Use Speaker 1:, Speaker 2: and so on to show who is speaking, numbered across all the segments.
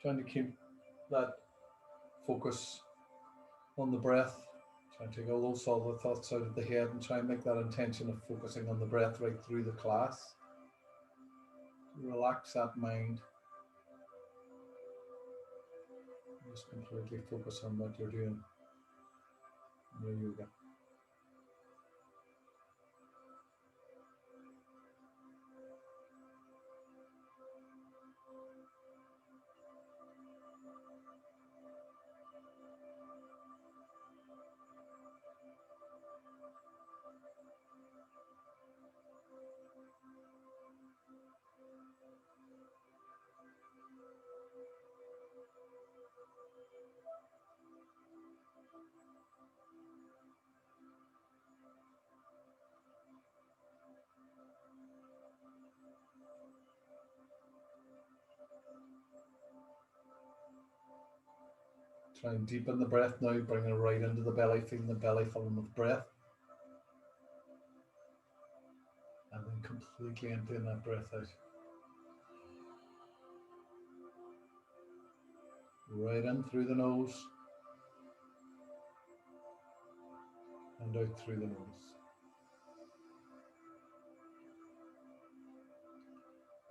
Speaker 1: Trying to keep that focus on the breath. Trying to take all those solid thoughts out of the head and try and make that intention of focusing on the breath right through the class. Relax that mind. Just completely focus on what you're doing in your yoga. Try and deepen the breath now, bring it right into the belly, feeling the belly filling with breath. And then completely emptying that breath out. Right in through the nose. And out through the nose.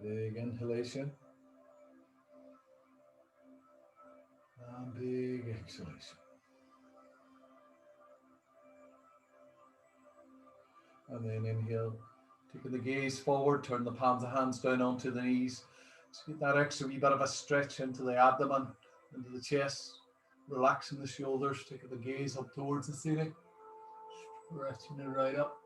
Speaker 1: Big inhalation. And big exhalation. And then inhale, taking the gaze forward, turn the palms of hands down onto the knees. Just get that extra wee bit of a stretch into the abdomen, into the chest, relaxing the shoulders, taking the gaze up towards the ceiling, stretching it right up.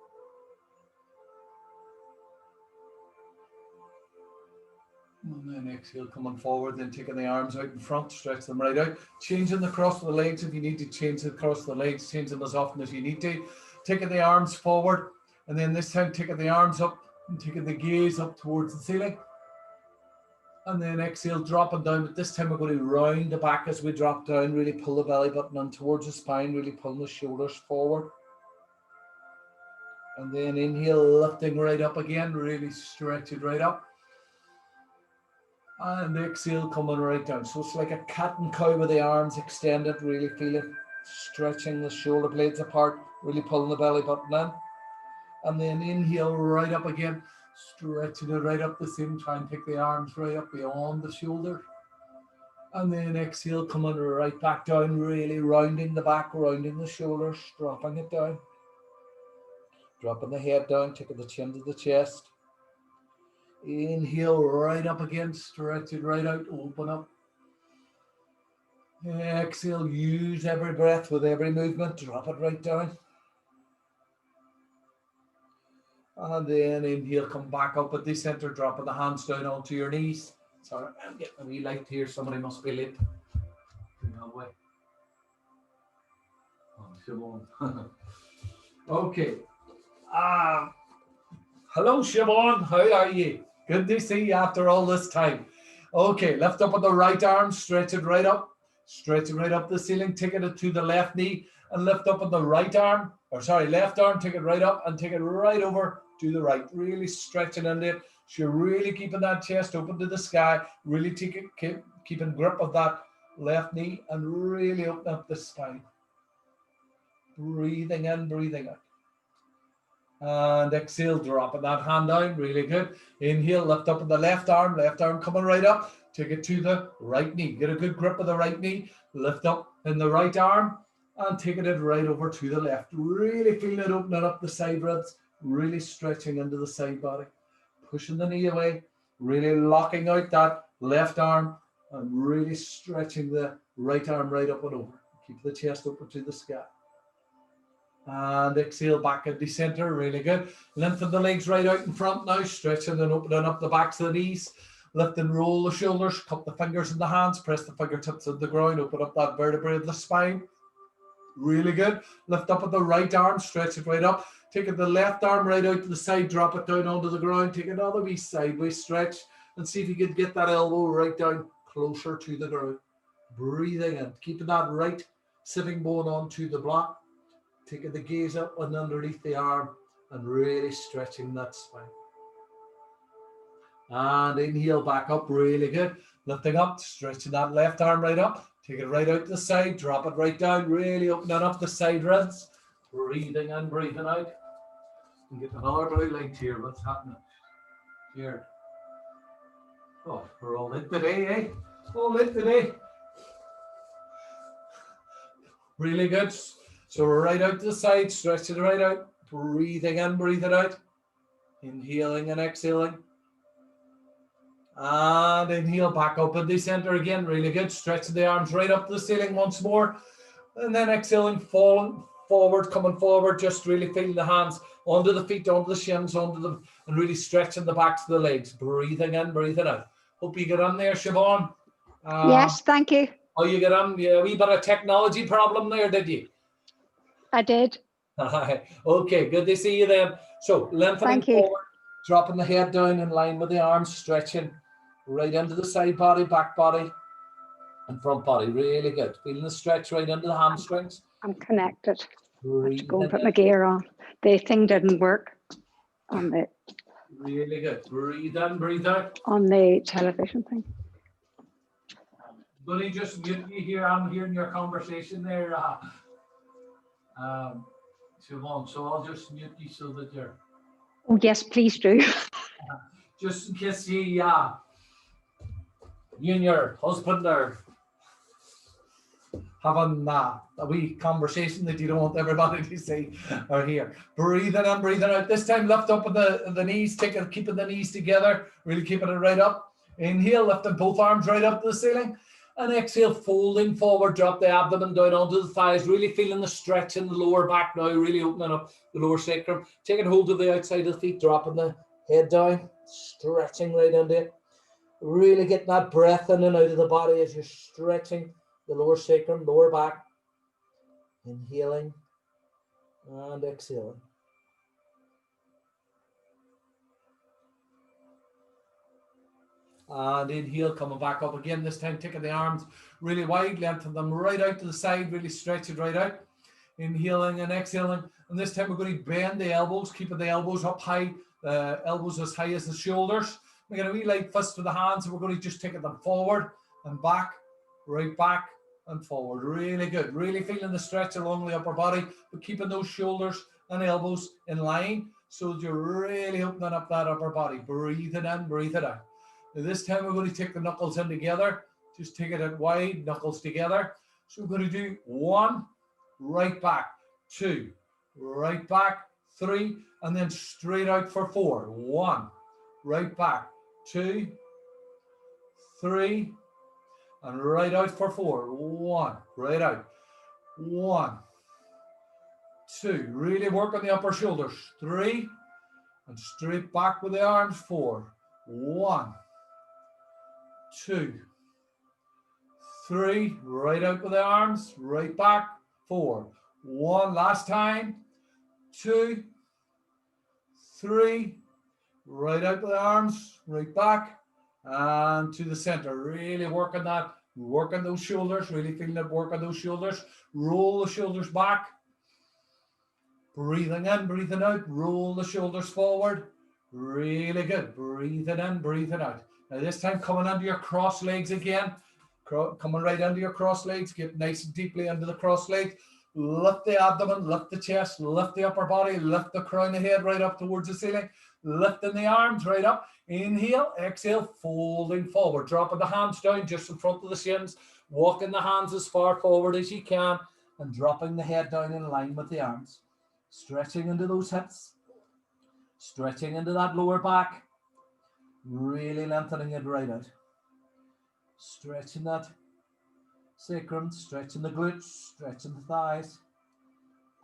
Speaker 1: And then exhale, coming forward, then taking the arms out in front, stretch them right out. Changing the cross of the legs if you need to change the cross of the legs, change them as often as you need to. Taking the arms forward, and then this time taking the arms up and taking the gaze up towards the ceiling. And then exhale, dropping down, but this time we're going to round the back as we drop down, really pull the belly button in towards the spine, really pulling the shoulders forward. And then inhale, lifting right up again, really stretch it right up. And exhale, coming right down. So it's like a cat and cow with the arms extended, really feel it, stretching the shoulder blades apart, really pulling the belly button in. And then inhale, right up again, stretching it right up the same time, take the arms right up beyond the shoulder. And then exhale, coming right back down, really rounding the back, rounding the shoulders, dropping it down. Dropping the head down, taking the chin to the chest. Inhale, right up again, stretch it right out, open up. Exhale, use every breath with every movement, drop it right down. And then inhale, come back up at the center, dropping the hands down onto your knees. Sorry, I'm getting a wee light here, somebody must be late. No way. Oh, Siobhan. Okay. Hello, Siobhan, how are you? Good to see you after all this time. Okay, lift up on the right arm, stretch it right up. Stretch it right up the ceiling, taking it to the left knee and lift up on the right arm, left arm, take it right up and take it right over to the right. Really stretching into it. So you're really keeping that chest open to the sky, really keeping grip of that left knee and really open up the spine. Breathing in, breathing out. And exhale, dropping that hand down, really good. Inhale, lift up on the left arm coming right up. Take it to the right knee. Get a good grip of the right knee. Lift up in the right arm and taking it right over to the left. Really feeling it opening up the side ribs. Really stretching into the side body. Pushing the knee away. Really locking out that left arm and really stretching the right arm right up and over. Keep the chest open to the sky. And exhale back at the center, really good. Lengthen the legs right out in front now, stretching and opening up the backs of the knees. Lift and roll the shoulders, cup the fingers in the hands, press the fingertips on the ground, open up that vertebrae of the spine. Really good. Lift up with the right arm, stretch it right up. Taking the left arm right out to the side, drop it down onto the ground. Take another wee sideways stretch and see if you can get that elbow right down closer to the ground. Breathing in, keeping that right sitting bone onto the block. Taking the gaze up and underneath the arm and really stretching that spine. And inhale back up, really good. lifting up, stretching that left arm right up, take it right out to the side, drop it right down, really opening up the side ribs, breathing in, breathing out. And get another blue light here. What's happening here? Oh, we're all lit today, eh? All lit today. Really good. So we're right out to the side, stretch it right out, breathing in, breathing out, inhaling and exhaling. And inhale back up in the center again. Really good. Stretching the arms right up to the ceiling once more. And then exhaling, falling forward, coming forward, just really feeling the hands onto the feet, onto the shins, onto them, and really stretching the backs of the legs. Breathing in, breathing out. Hope you get on there, Siobhan.
Speaker 2: Yes, thank you.
Speaker 1: Oh, you get on? Yeah, a wee bit of technology problem there, did you?
Speaker 2: I did.
Speaker 1: Okay, good to see you then. So lengthening forward, dropping the head down in line with the arms, stretching right into the side body, back body, and front body. Really good. Feeling the stretch right into the hamstrings.
Speaker 2: I'm connected. I have to go and put my gear on. The thing didn't work on the.
Speaker 1: Really good. Breathe in, breathe out.
Speaker 2: On the television thing.
Speaker 1: Buddy, just mute me here. I'm hearing your conversation there, Siobhan. So I'll just mute you so that you're.
Speaker 2: Oh yes, please do.
Speaker 1: Just in case you and your husband are having a wee conversation that you don't want everybody to see or hear. Breathing in, breathing out. This time lift up with the knees, keeping the knees together, really keeping it right up. Inhale, lifting both arms right up to the ceiling. And exhale, folding forward, drop the abdomen down onto the thighs, really feeling the stretch in the lower back now, really opening up the lower sacrum. Taking hold of the outside of the feet, dropping the head down, stretching right into it. Really getting that breath in and out of the body as you're stretching the lower sacrum, lower back. Inhaling and exhaling. And inhale, coming back up again, this time taking the arms really wide, lengthen them right out to the side, really stretch it right out. Inhaling and exhaling. And this time we're going to bend the elbows, keeping the elbows up high, elbows as high as the shoulders. We're going to be like fist with the hands, and we're going to just take them forward and back, right back and forward. Really good. Really feeling the stretch along the upper body, but keeping those shoulders and elbows in line so that you're really opening up that upper body. Breathing in, breathing out. Now this time we're going to take the knuckles in together. Just take it out wide, knuckles together. So we're going to do 1, right back, 2, right back, 3, and then straight out for 4. 1, right back, 2, 3, and right out for 4. 1, right out. 1, 2, really work on the upper shoulders. 3, and straight back with the arms. 4, 1, 2, 3, right out with the arms, right back, 4, 1, last time, 2, 3, right out with the arms, right back, and to the center. Really working that, working those shoulders, really feeling that work on those shoulders. Roll the shoulders back, breathing in, breathing out, roll the shoulders forward. Really good, breathing in, breathing out. Now this time coming under your cross legs again, coming right under your cross legs, get nice and deeply under the cross legs. Lift the abdomen, lift the chest, lift the upper body, lift the crown of the head right up towards the ceiling, lifting the arms right up. Inhale, exhale, folding forward, dropping the hands down just in front of the shins, walking the hands as far forward as you can, and dropping the head down in line with the arms. Stretching into those hips, stretching into that lower back, really lengthening it right out. Stretching that sacrum, stretching the glutes, stretching the thighs,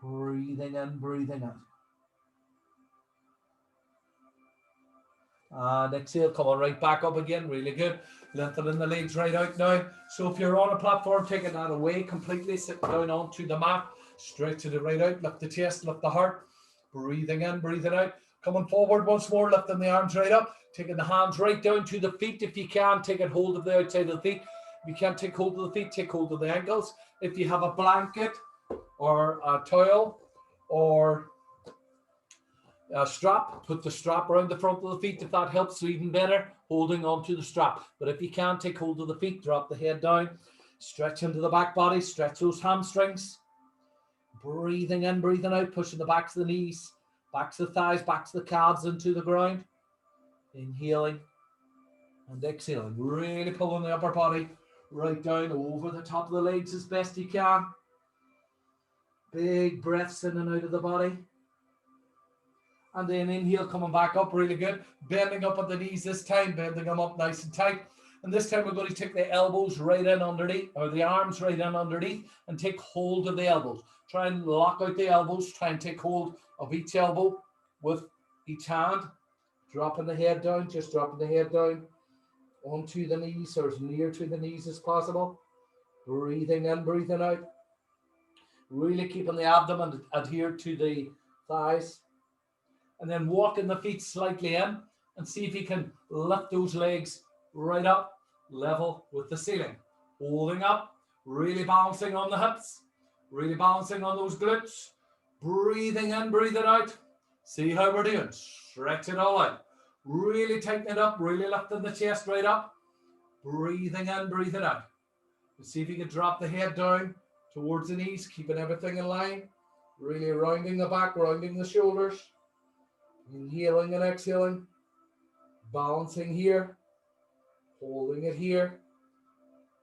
Speaker 1: breathing in, breathing out. And exhale, coming right back up again, really good. Lengthening the legs right out now. So if you're on a platform, taking that away completely, sit down onto the mat, stretching it right out, lift the chest, lift the heart, breathing in, breathing out. Coming forward once more, lifting the arms right up, taking the hands right down to the feet if you can, taking hold of the outside of the feet. If you can't take hold of the feet, take hold of the ankles. If you have a blanket or a towel or strap. Put the strap around the front of the feet if that helps, so even better, holding onto the strap. But if you can't, take hold of the feet, drop the head down, stretch into the back body, stretch those hamstrings. Breathing in, breathing out, pushing the backs of the knees, backs of the thighs, backs of the calves into the ground. Inhaling and exhaling, really pulling the upper body right down over the top of the legs as best you can. Big breaths in and out of the body. And then inhale, coming back up, really good. Bending up at the knees this time, bending them up nice and tight. And this time we're going to take the elbows right in underneath, or the arms right in underneath, and take hold of the elbows. Try and lock out the elbows. Try and take hold of each elbow with each hand. Dropping the head down, just dropping the head down onto the knees, or as near to the knees as possible. Breathing in, breathing out. Really keeping the abdomen adhered to the thighs. And then walking the feet slightly in and see if you can lift those legs right up, level with the ceiling. Holding up, really balancing on the hips, really balancing on those glutes. Breathing in, breathing out. See how we're doing. Stretch it all out. Really tighten it up, really lifting the chest right up. Breathing in, breathing out. And see if you can drop the head down towards the knees, keeping everything in line. Really rounding the back, rounding the shoulders. Inhaling and exhaling. Balancing here. Holding it here.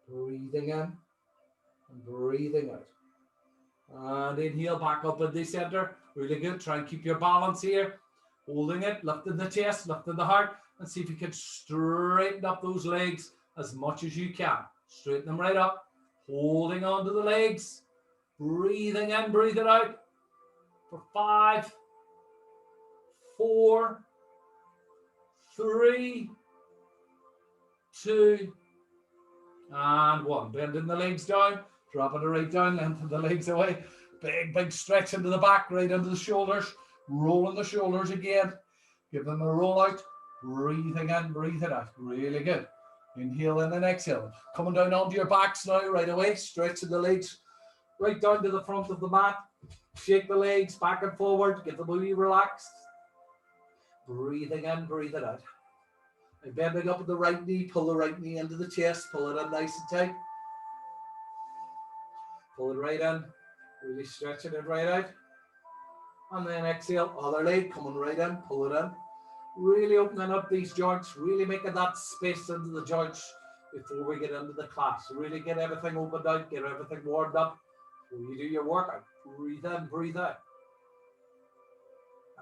Speaker 1: Breathing in and breathing out. And inhale back up in the center. Really good. Try and keep your balance here. Holding it, lifting the chest, lifting the heart. And see if you can straighten up those legs as much as you can. Straighten them right up. Holding on to the legs. Breathing in, breathing out. For 5, 4, 3, 2, and 1. Bending the legs down, dropping it right down, lengthen the legs away. Big stretch into the back, right into the shoulders. Rolling the shoulders again. Give them a roll out. Breathing in, breathing out. Really good. Inhale in and exhale. Coming down onto your backs now right away. Stretching the legs right down to the front of the mat. Shake the legs back and forward. Get them really relaxed. Breathing in, breathing out. And bending up at the right knee. Pull the right knee into the chest. Pull it in nice and tight. Pull it right in. Really stretching it right out. And then exhale. Other leg coming right in. Pull it in. Really opening up these joints. Really making that space into the joints before we get into the class. Really get everything opened out. Get everything warmed up. Before you do your workout. Breathe in, breathe out.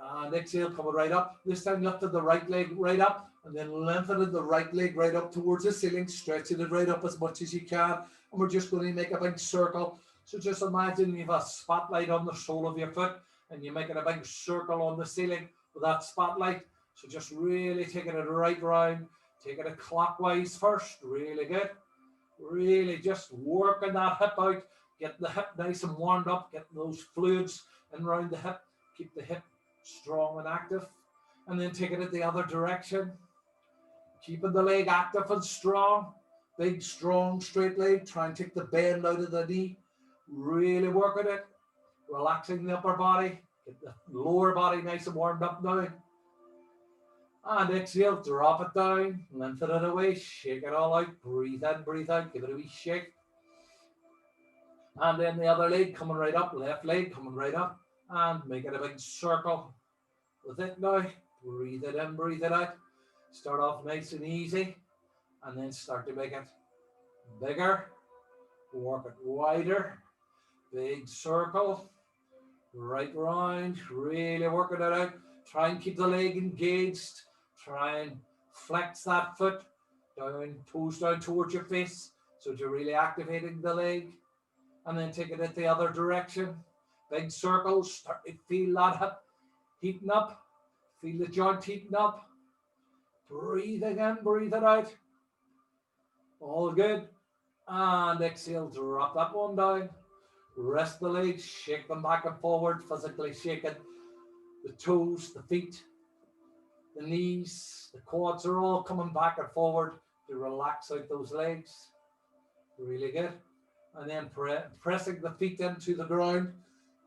Speaker 1: And exhale, coming right up. This time lifting the right leg right up. And then lengthening the right leg right up towards the ceiling. Stretching it right up as much as you can. And we're just going to make a big circle. So just imagine you have a spotlight on the sole of your foot. And you're making a big circle on the ceiling with that spotlight. So just really taking it right round. Taking it clockwise first. Really good. Really just working that hip out. Getting the hip nice and warmed up. Getting those fluids in around the hip. Keep the hip strong and active. And then taking it the other direction. Keeping the leg active and strong. Big, strong, straight leg. Try and take the bend out of the knee. Really working it. Relaxing the upper body. Get the lower body nice and warmed up now. And exhale, drop it down. Lengthen it away. Shake it all out. Breathe in, breathe out. Give it a wee shake. And then the other leg coming right up. Left leg coming right up. And make it a big circle with it now. Breathe it in, breathe it out. Start off nice and easy. And then start to make it bigger. Work it wider. Big circle. Right round. Really working it out. Try and keep the leg engaged. Try and flex that foot down, toes down towards your face. So you're really activating the leg. And then take it in the other direction. Big circles. Start to feel that hip heating up. Feel the joint heating up. Breathing in, breathing out. All good. And exhale, drop that one down. Rest the legs, shake them back and forward, physically shaking the toes, the feet, the knees, the quads are all coming back and forward to relax out those legs. Really good. And then pressing the feet into the ground,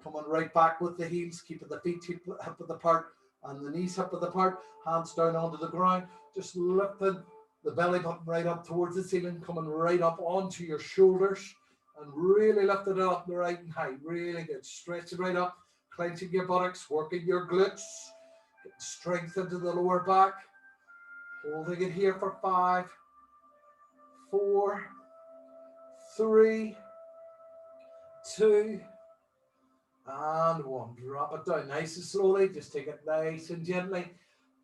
Speaker 1: coming right back with the heels, keeping the feet hip width apart and the knees hip width apart, hands down onto the ground, just lifting the belly button right up towards the ceiling, coming right up onto your shoulders, and really lifting it up the right and high. Really good. Stretch it right up, clenching your buttocks, working your glutes, getting strength into the lower back. Holding it here for 5, 4, 3, 2, and 1. Drop it down nice and slowly. Just take it nice and gently.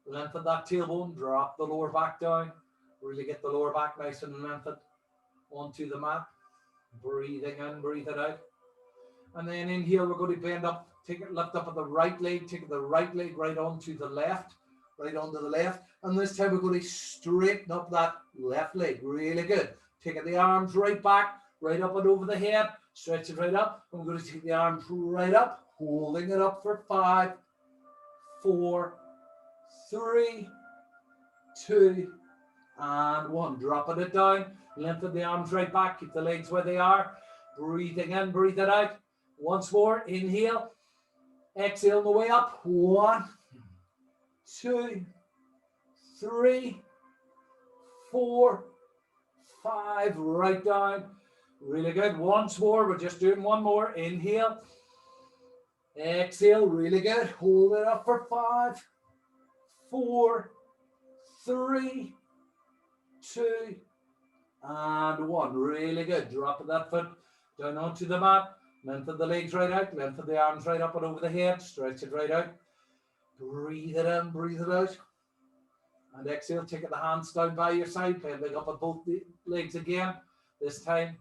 Speaker 1: Lengthen that tailbone. Drop the lower back down. Really get the lower back nice and lengthened onto the mat. Breathing in, breathe it out. And then inhale, we're going to bend up. Take it, lift up at the right leg. Take the right leg right onto the left. Right onto the left. And this time we're going to straighten up that left leg. Really good. Taking the arms right back, right up and over the head. Stretch it right up. And we're going to take the arms right up, holding it up for 5, 4, 3, 2, and 1. Dropping it down. Lengthen the arms right back. Keep the legs where they are. Breathing in, breathe it out. Once more. Inhale. Exhale on the way up. 1, 2, 3, 4, 5. Right down. Really good. Once more. We're just doing one more. Inhale. Exhale. Really good. Hold it up for 5, 4, 3, 2, and 1. Really good. Dropping that foot down onto the mat. Lengthen the legs right out. Lengthen the arms right up and over the head. Stretch it right out. Breathe it in, breathe it out. And exhale, take the hands down by your side, bending up at both the legs again. This time,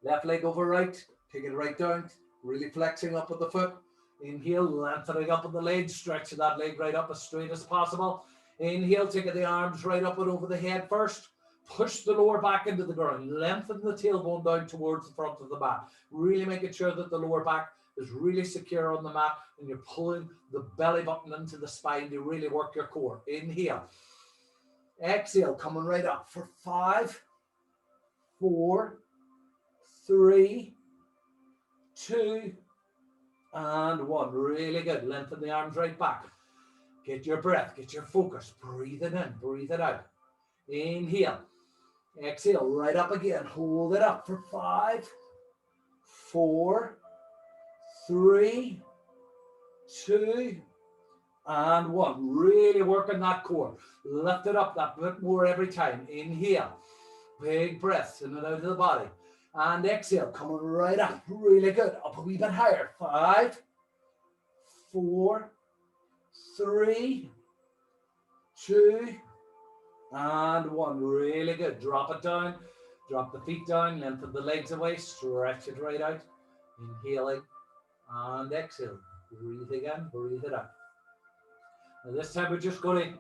Speaker 1: left leg over right, take it right down, really flexing up with the foot. Inhale, lengthening up with the legs, stretching that leg right up as straight as possible. Inhale, take the arms right up and over the head first. Push the lower back into the ground. Lengthen the tailbone down towards the front of the mat. Really making sure that the lower back is really secure on the mat and you're pulling the belly button into the spine to really work your core. Inhale. Exhale, coming right up for 5, 4, 3, 2, and 1. Really good. Lengthen the arms right back. Get your breath, get your focus. Breathe it in, breathe it out. Inhale. Exhale, right up again. Hold it up for 5, 4, 3, 2, and 1. Really working that core. Lift it up that bit more every time. Inhale. Big breaths in and out of the body. And exhale, coming right up. Really good. Up a wee bit higher. 5, 4, 3, 2, and 1. Really good. Drop it down. Drop the feet down. Lengthen the legs away. Stretch it right out. Inhaling and exhale. Breathing in. Breathe it out. Now this time we're just going to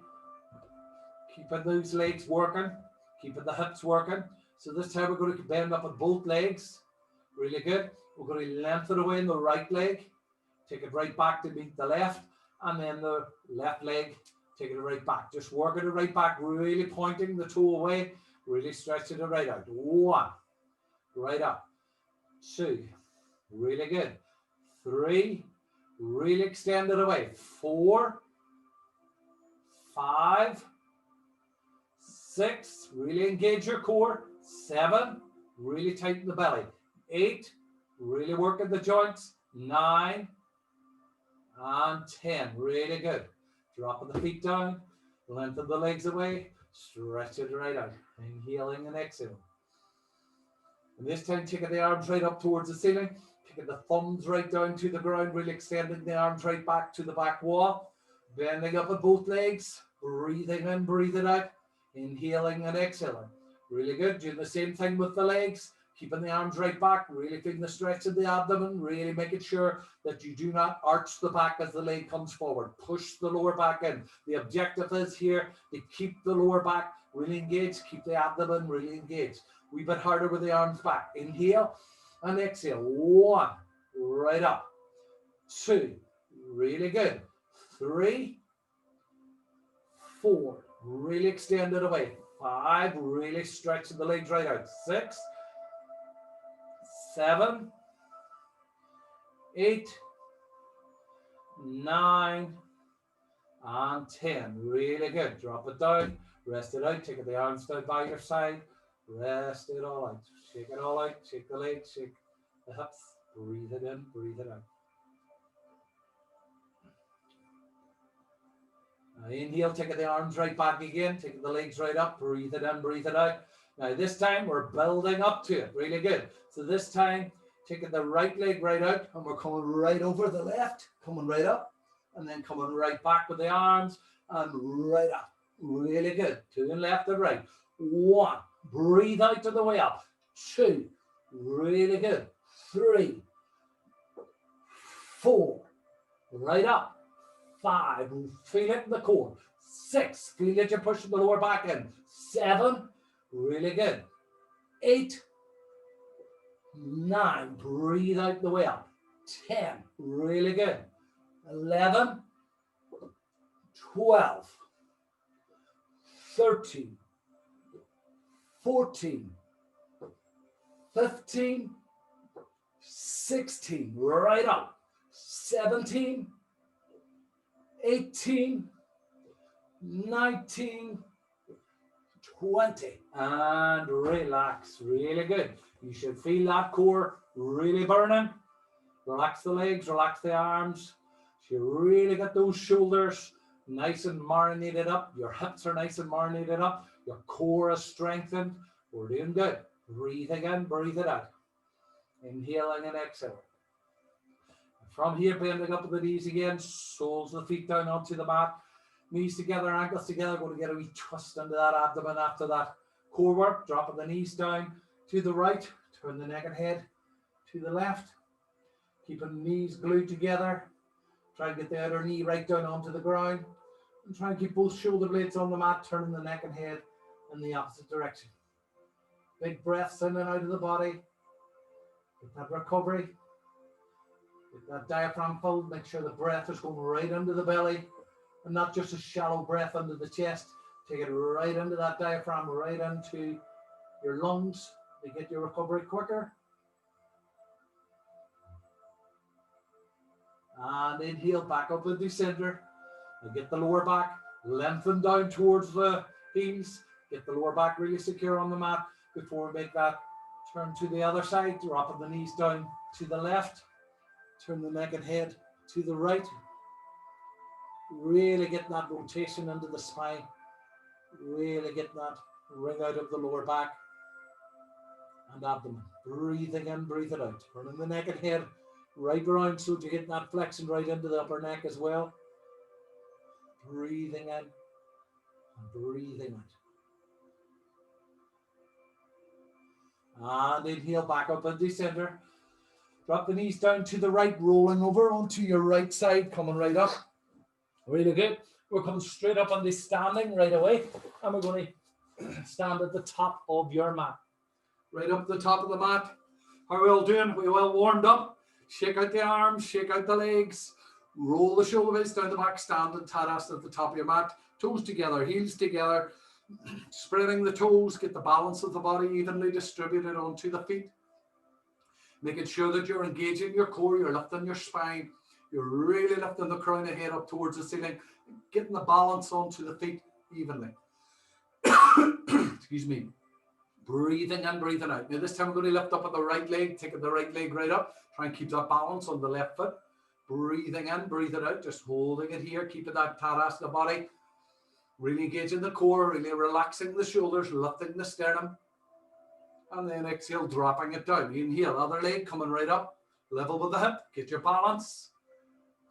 Speaker 1: keep those legs working. Keeping the hips working. So this time we're going to bend up at both legs. Really good. We're going to lengthen away in the right leg. Take it right back to meet the left. And then the left leg. Take it right back. Just working it right back. Really pointing the toe away. Really stretching it right out. 1. Right up. 2. Really good. 3. Really extend it away. 4. 5. 6. Really engage your core. 7. Really tighten the belly. 8. Really working the joints. 9. And 10. Really good. Dropping the feet down, lengthen the legs away, stretch it right out. Inhaling and exhaling. And this time, taking the arms right up towards the ceiling, taking the thumbs right down to the ground, really extending the arms right back to the back wall, bending up at both legs, breathing in, breathing out, inhaling and exhaling. Really good. Doing the same thing with the legs. Keeping the arms right back, really feeling the stretch of the abdomen, really making sure that you do not arch the back as the leg comes forward. Push the lower back in. The objective is here to keep the lower back really engaged, keep the abdomen really engaged. Wee bit harder with the arms back. Inhale and exhale. 1, right up. 2, really good. 3, 4, really extend it away. 5, really stretching the legs right out. 6, 7, 8, 9, and 10. Really good. Drop it down, rest it out, take the arms down by your side, rest it all out. Shake it all out, shake the legs, shake the hips, breathe it in, breathe it out. Now inhale, take the arms right back again, take the legs right up, breathe it in, breathe it out. Now this time we're building up to it, really good. So this time, taking the right leg right out, and we're coming right over the left, coming right up, and then coming right back with the arms, and right up. Really good. 2 and left and right. 1, breathe out to the way up. 2, really good. 3, 4, right up. 5, feel it in the core. 6, feel it, you're pushing the lower back in. 7, really good. 8, 9, breathe out the way up. 10, really good. 11, 12, 13, 14, 15, 16, right up. 17, 18, 19, 20, and relax. Really good. You should feel that core really burning. Relax the legs, relax the arms. So you really get those shoulders nice and marinated up. Your hips are nice and marinated up. Your core is strengthened. We're doing good. Breathing in, breathe it out. Inhaling and exhaling. From here, bending up with the knees again. Soles of the feet down onto the mat. Knees together, ankles together. Going to get a wee twist into that abdomen after that core work. Dropping the knees down to the right. Turn the neck and head to the left. Keeping knees glued together. Try and get the outer knee right down onto the ground. And try and keep both shoulder blades on the mat, turning the neck and head in the opposite direction. Big breaths in and out of the body. Get that recovery. Get that diaphragm filled. Make sure the breath is going right under the belly and not just a shallow breath under the chest. Take it right into that diaphragm, right into your lungs to get your recovery quicker. And inhale back up into center. And get the lower back lengthen down towards the heels. Get the lower back really secure on the mat before we make that turn to the other side. Dropping the knees down to the left. Turn the neck and head to the right. Really get that rotation into the spine. Really get that ring out of the lower back and abdomen. Breathing in, breathe it out. Turning the neck and head right around so you get that flexion right into the upper neck as well. Breathing in and breathing out. And inhale back up into center. Drop the knees down to the right, rolling over onto your right side, coming right up. Really good. We're coming straight up on this standing right away. And we're going to stand at the top of your mat. Right up the top of the mat. How are we all doing? We well warmed up? Shake out the arms, shake out the legs. Roll the shoulder blades down the back, stand in Tadasana at the top of your mat. Toes together, heels together. Spreading the toes, get the balance of the body evenly distributed onto the feet. Making sure that you're engaging your core, you're lifting your spine. You're really lifting the crown of the head up towards the ceiling. Getting the balance onto the feet evenly. Excuse me. Breathing in, breathing out. Now this time we're going to lift up at the right leg, taking the right leg right up. Try and keep that balance on the left foot. Breathing in, breathe it out. Just holding it here, keeping that Tadasana body. Really engaging the core, really relaxing the shoulders, lifting the sternum. And then exhale, dropping it down. Inhale, other leg coming right up. Level with the hip, get your balance.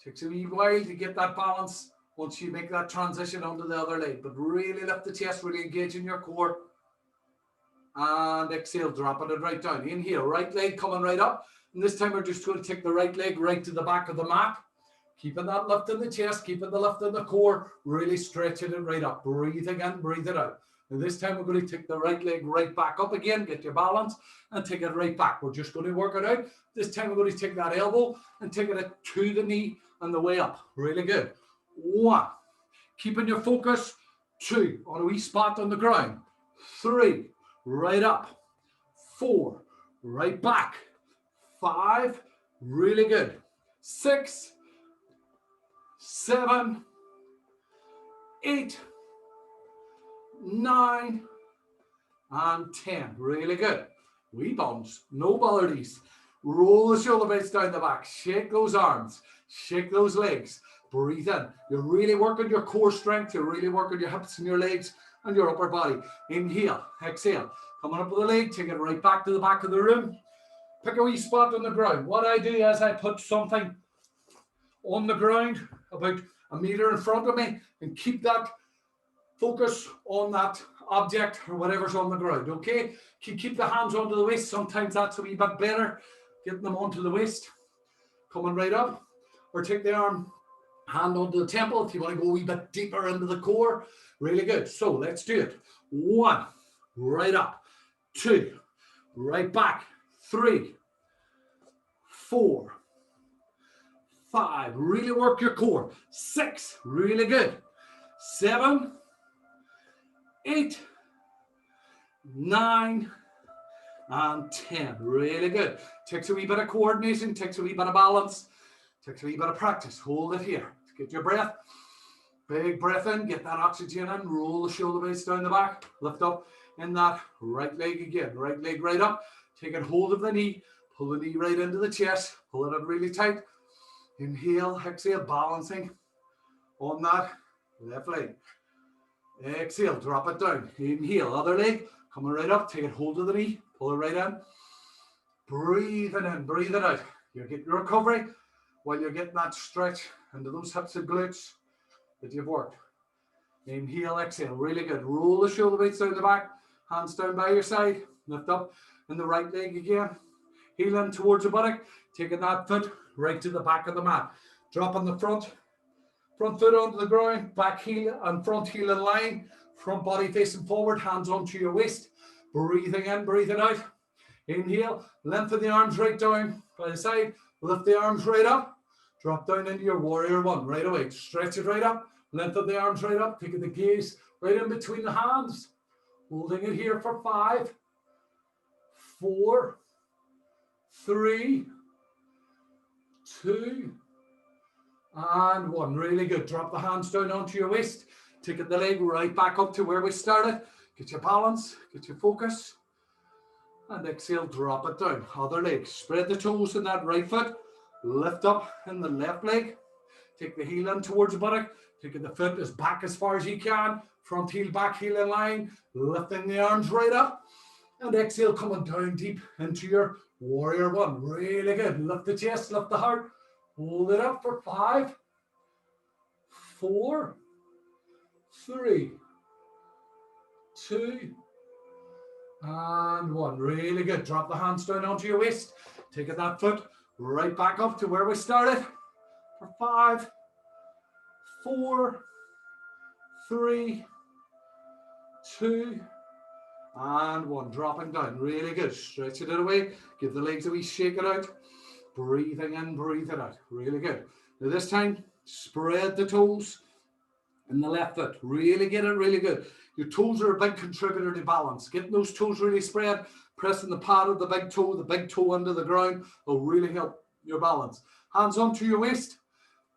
Speaker 1: Takes a wee while to get that balance once you make that transition onto the other leg. But really lift the chest, really engage in your core. And exhale, dropping it right down. Inhale, right leg coming right up. And this time we're just going to take the right leg right to the back of the mat. Keeping that lift in the chest, keeping the lift in the core, really stretching it right up. Breathing in, breathe it out. And this time we're going to take the right leg right back up again, get your balance, and take it right back. We're just going to work it out. This time we're going to take that elbow and take it to the knee and the way up. Really good. 1. Keeping your focus. 2. On a wee spot on the ground. 3. Right up. 4. Right back. 5. Really good. 6. 7. 8, 9, and 10. Really good. Wee bounce, no botherdies. Roll the shoulder blades down the back. Shake those arms. Shake those legs. Breathe in. You're really working your core strength. You're really working your hips and your legs and your upper body. Inhale, exhale. Coming up with the leg, take it right back to the back of the room. Pick a wee spot on the ground. What I do is I put something on the ground about a meter in front of me and keep that focus on that object or whatever's on the ground, okay? Keep the hands onto the waist. Sometimes that's a wee bit better, getting them onto the waist. Coming right up. Or take the hand onto the temple if you want to go a wee bit deeper into the core. Really good. So let's do it. 1, right up. 2, right back. 3, 4, 5. Really work your core. 6, really good. 7, 8, 9, and 10. Really good. Takes a wee bit of coordination, takes a wee bit of balance, takes a wee bit of practice. Hold it here. Get your breath. Big breath in, get that oxygen in, roll the shoulder blades down the back, lift up in that right leg again. Right leg right up, taking hold of the knee, pull the knee right into the chest, pull it up really tight. Inhale, exhale, balancing on that left leg. Exhale, drop it down. Inhale, other leg, coming right up, taking hold of the knee, pull it right in. Breathing in, breathe it out. You're getting your recovery while you're getting that stretch into those hips and glutes that you've worked. Inhale, exhale, really good. Roll the shoulder blades down the back, hands down by your side, lift up in the right leg again. Heel in towards the buttock, taking that foot right to the back of the mat. Dropping the front foot onto the ground, back heel and front heel in line, front body facing forward, hands onto your waist. Breathing in, breathing out. Inhale, lengthen the arms right down by the side, lift the arms right up. Drop down into your warrior 1 right away. Stretch it right up. Lengthen the arms right up. Taking the gaze right in between the hands. Holding it here for 5, 4, 3, 2, and 1. Really good. Drop the hands down onto your waist. Taking the leg right back up to where we started. Get your balance. Get your focus. And exhale, drop it down. Other leg. Spread the toes in that right foot. Lift up in the left leg. Take the heel in towards the buttock. Taking the foot as back as far as you can. Front heel, back heel in line. Lifting the arms right up. And exhale, coming down deep into your warrior 1. Really good. Lift the chest, lift the heart. Hold it up for 5, 4, 3, 2, and 1. Really good. Drop the hands down onto your waist. Taking that foot right back up to where we started for 5, 4, 3, 2, and 1. Dropping down. Really good. Stretching it away. Give the legs a wee shake it out. Breathing in, breathe it out. Really good. Now this time, spread the toes in the left foot. Really get it really good. Your toes are a big contributor to balance. Getting those toes really spread, pressing the pad of the big toe under the ground will really help your balance. Hands onto your waist,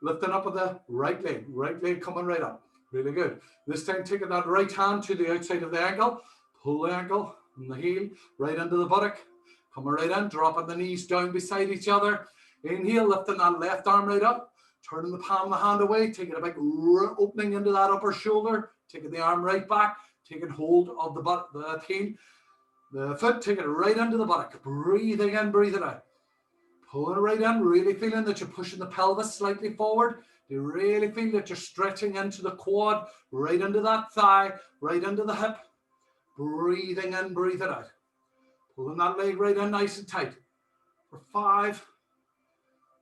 Speaker 1: lifting up with the right leg coming right up. Really good. This time taking that right hand to the outside of the ankle, pull the ankle and the heel right into the buttock. Coming right in, dropping the knees down beside each other. Inhale, lifting that left arm right up, turning the palm of the hand away, taking a big opening into that upper shoulder, taking the arm right back, taking hold of the heel, the foot, taking it right into the buttock. Breathing in, breathing out. Pulling it right in, really feeling that you're pushing the pelvis slightly forward. You really feel that you're stretching into the quad, right into that thigh, right into the hip. Breathing in, breathing out. Pulling that leg right in nice and tight. For 5,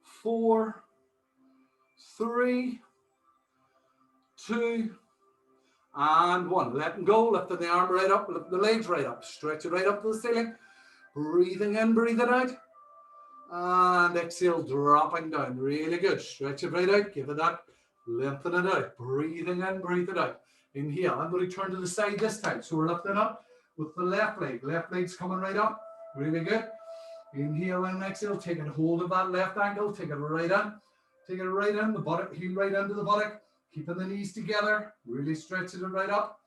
Speaker 1: 4, 3, 2, and 1. Letting go, lifting the arm right up, lifting the legs right up. Stretch it right up to the ceiling. Breathing in, breathing out. And exhale, dropping down. Really good. Stretch it right out. Give it that. Lengthen it out. Breathing in, breathe it out. Inhale. I'm going to turn to the side this time. So we're lifting up with the left leg. Left leg's coming right up. Really good. Inhale and exhale. Taking hold of that left ankle. Take it right in. Take it right in. The buttock. Heel right into the buttock. Keeping the knees together, really stretching it right up.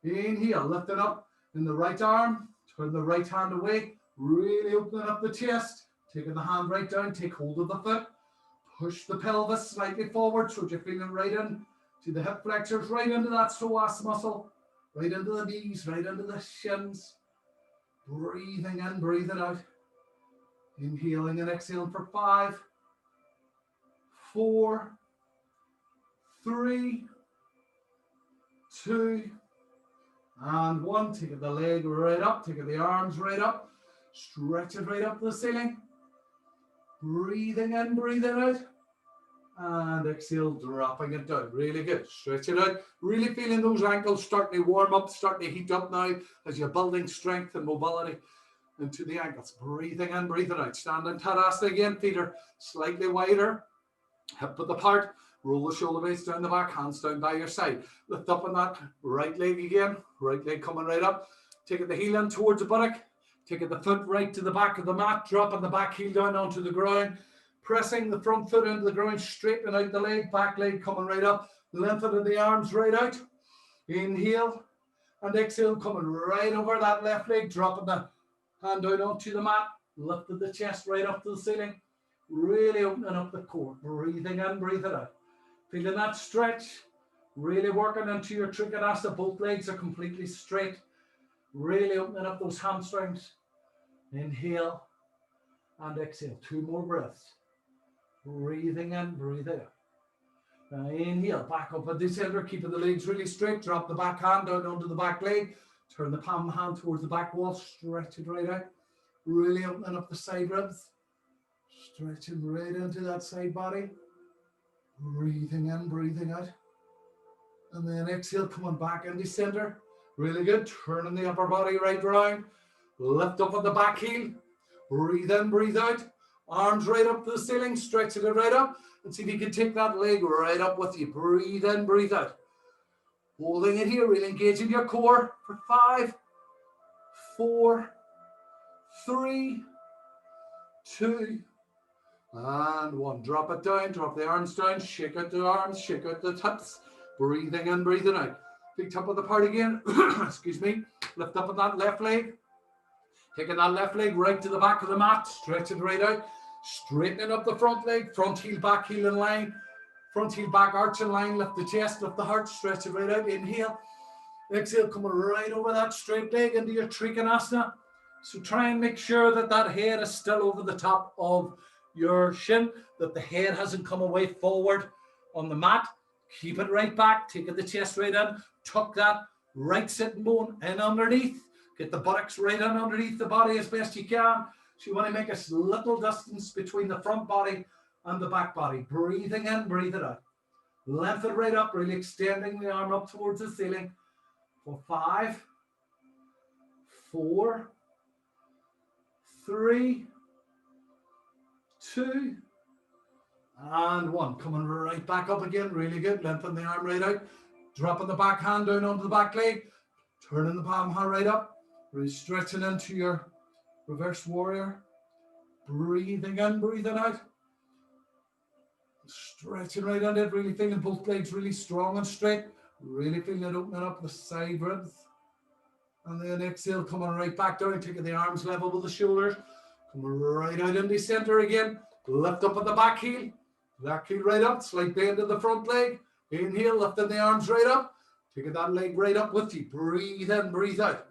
Speaker 1: Inhale, lifting up in the right arm, turn the right hand away, really opening up the chest, taking the hand right down, take hold of the foot, push the pelvis slightly forward so you're feeling right in to the hip flexors, right into that psoas muscle, right into the knees, right into the shins. Breathing in, breathing out. Inhaling and exhaling for 5, 4, 3, 2, and 1. Taking the leg right up, taking the arms right up, stretch it right up to the ceiling. Breathing in, breathing out. And exhale, dropping it down. Really good. Stretch it out. Really feeling those ankles starting to warm up, starting to heat up now as you're building strength and mobility into the ankles. Breathing in, breathing out. Standing Tadasana again. Feet are slightly wider. Hip width apart. Roll the shoulder blades down the back. Hands down by your side. Lift up on that right leg again. Right leg coming right up. Taking the heel in towards the buttock. Taking the foot right to the back of the mat. Dropping the back heel down onto the ground. Pressing the front foot into the ground, straightening out the leg, back leg coming right up, lengthening the arms right out. Inhale and exhale, coming right over that left leg, dropping the hand down onto the mat, lifting the chest right up to the ceiling, really opening up the core, breathing in, breathing out. Feeling that stretch, really working into your Trikonasana, both legs are completely straight, really opening up those hamstrings. Inhale and exhale, 2 more breaths. Breathing in, breathing out. Now inhale, back up at the center, keeping the legs really straight. Drop the back hand down onto the back leg. Turn the palm hand towards the back wall. Stretch it right out. Really opening up the side ribs. Stretching right into that side body. Breathing in, breathing out. And then exhale, coming back into center. Really good. Turning the upper body right round. Lift up on the back heel. Breathe in, breathe out. Arms right up to the ceiling, stretching it right up. And see if you can take that leg right up with you. Breathe in, breathe out. Holding it here, really engaging your core for 5, 4, 3, 2, and 1. Drop it down, drop the arms down, shake out the arms, shake out the hips. Breathing in, breathing out. Big top of the part again. Excuse me. Lift up on that left leg. Taking that left leg right to the back of the mat, stretch it right out, straightening up the front leg, front heel, back heel in line, front heel, back arch in line, lift the chest, lift the heart, stretch it right out, inhale, exhale, coming right over that straight leg into your Trikonasana. So try and make sure that that head is still over the top of your shin, that the head hasn't come away forward on the mat. Keep it right back, taking the chest right in, tuck that right sitting bone in underneath. Get the buttocks right in underneath the body as best you can. So you want to make a little distance between the front body and the back body. Breathing in, breathing out. Lengthen right up, really extending the arm up towards the ceiling. For 5, 4, 3, 2, and 1. Coming right back up again. Really good. Lengthen the arm right out. Dropping the back hand down onto the back leg. Turning the palm hand right up. Really stretching into your reverse warrior. Breathing in, breathing out. Stretching right on it. Really feeling both legs really strong and straight. Really feeling it opening up the side ribs. And then exhale, coming right back down. Taking the arms level with the shoulders. Coming right out in the center again. Lift up at the back heel. Back heel right up. Slight bend of the front leg. Inhale, lifting the arms right up. Taking that leg right up with you. Breathe in, breathe out.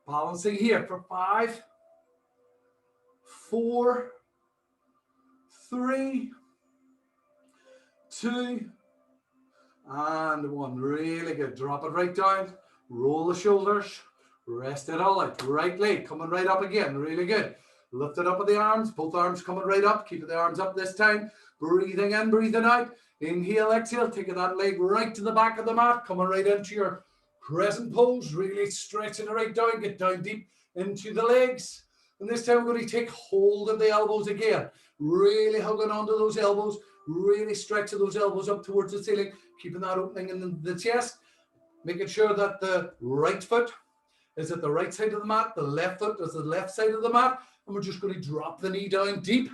Speaker 1: Balancing here for 5, 4, 3, 2, and 1. Really good. Drop it right down. Roll the shoulders. Rest it all out. Right leg coming right up again. Really good. Lift it up with the arms. Both arms coming right up. Keeping the arms up this time. Breathing in, breathing out. Inhale, exhale. Taking that leg right to the back of the mat. Coming right into your crescent pose. Really stretching it right down. Get down deep into the legs. And this time we're going to take hold of the elbows again. Really hugging onto those elbows. Really stretching those elbows up towards the ceiling. Keeping that opening in the chest. Making sure that the right foot is at the right side of the mat. The left foot is the left side of the mat. And we're just going to drop the knee down deep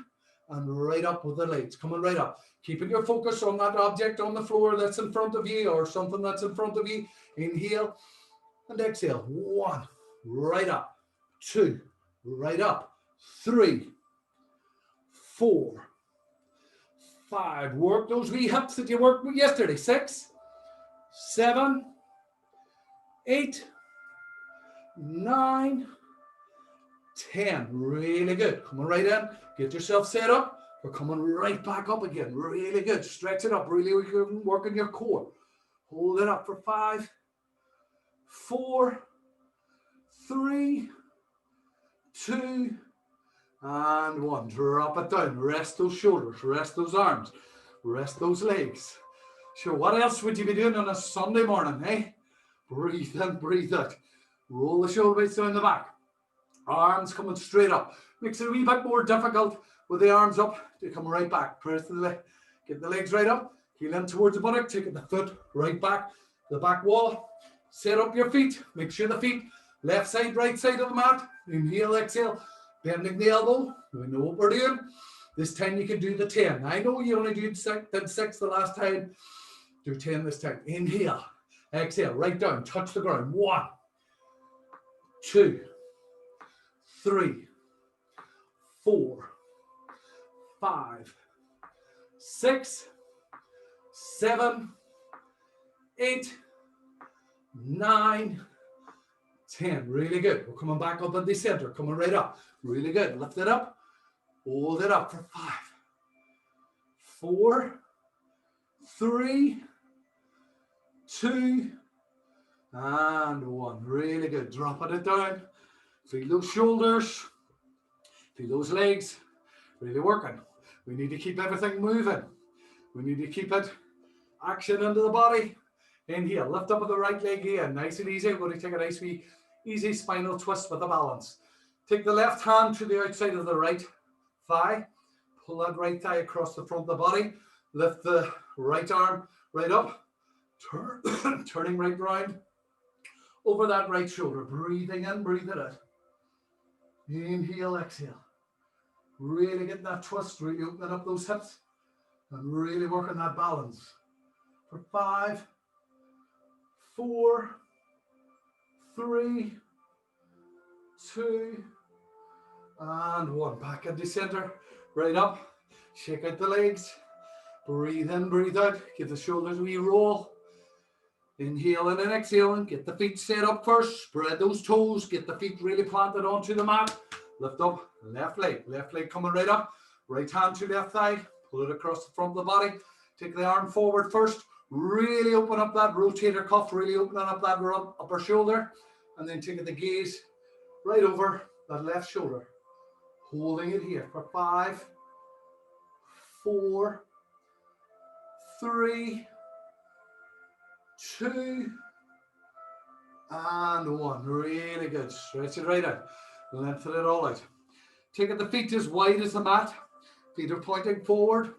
Speaker 1: and right up with the legs, coming right up. Keeping your focus on that object on the floor that's in front of you or something that's in front of you. Inhale and exhale. 1, right up. 2, right up. 3, 4, 5. Work those wee hips that you worked with yesterday. 6, 7, 8, 9, 10. Really good. Coming right in. Get yourself set up. We're coming right back up again. Really good. Stretch it up. Really working your core. Hold it up for 5, 4, 3, 2, and 1. Drop it down. Rest those shoulders. Rest those arms. Rest those legs. Sure, what else would you be doing on a Sunday morning, eh? Breathe in, breathe out. Roll the shoulder blades down the back. Arms coming straight up. Makes it a wee bit more difficult with the arms up. They come right back. Press the leg. Get the legs right up. Heel in towards the buttock. Take the foot right back. The back wall. Set up your feet. Make sure the feet left side, right side of the mat. Inhale, exhale. Bending the elbow. We know what we're doing. This time you can do the 10. I know you only did 6 the last time. Do 10 this time. Inhale. Exhale. Right down. Touch the ground. 1, 2, 3, 4, 5, 6, 7, 8, 9, 10. Really good. We're coming back up in the center. Coming right up. Really good. Lift it up. Hold it up for 5, 4, 3, 2, and 1. Really good. Dropping it down. Feel those shoulders. Feel those legs. Really working. We need to keep everything moving. We need to keep it action into the body. Inhale. Lift up with the right leg again. Nice and easy. We're going to take a nice wee easy spinal twist with a balance. Take the left hand to the outside of the right thigh. Pull that right thigh across the front of the body. Lift the right arm right up. Turning right round. Over that right shoulder. Breathing in, breathe it out. Inhale, exhale. Really getting that twist, really opening up those hips and really working that balance. For 5, 4, 3, 2, and 1. Back at the center, right up. Shake out the legs. Breathe in, breathe out. Give the shoulders a wee roll. Inhaling and exhaling. Get the feet set up first. Spread those toes. Get the feet really planted onto the mat. Lift up. Left leg coming right up. Right hand to left thigh. Pull it across the front of the body. Take the arm forward first. Really open up that rotator cuff. Really opening up that upper shoulder. And then taking the gaze right over that left shoulder. Holding it here for 5, 4, 3, 2, and 1. Really good. Stretch it right out. Lengthen it all out. Taking the feet as wide as the mat. Feet are pointing forward.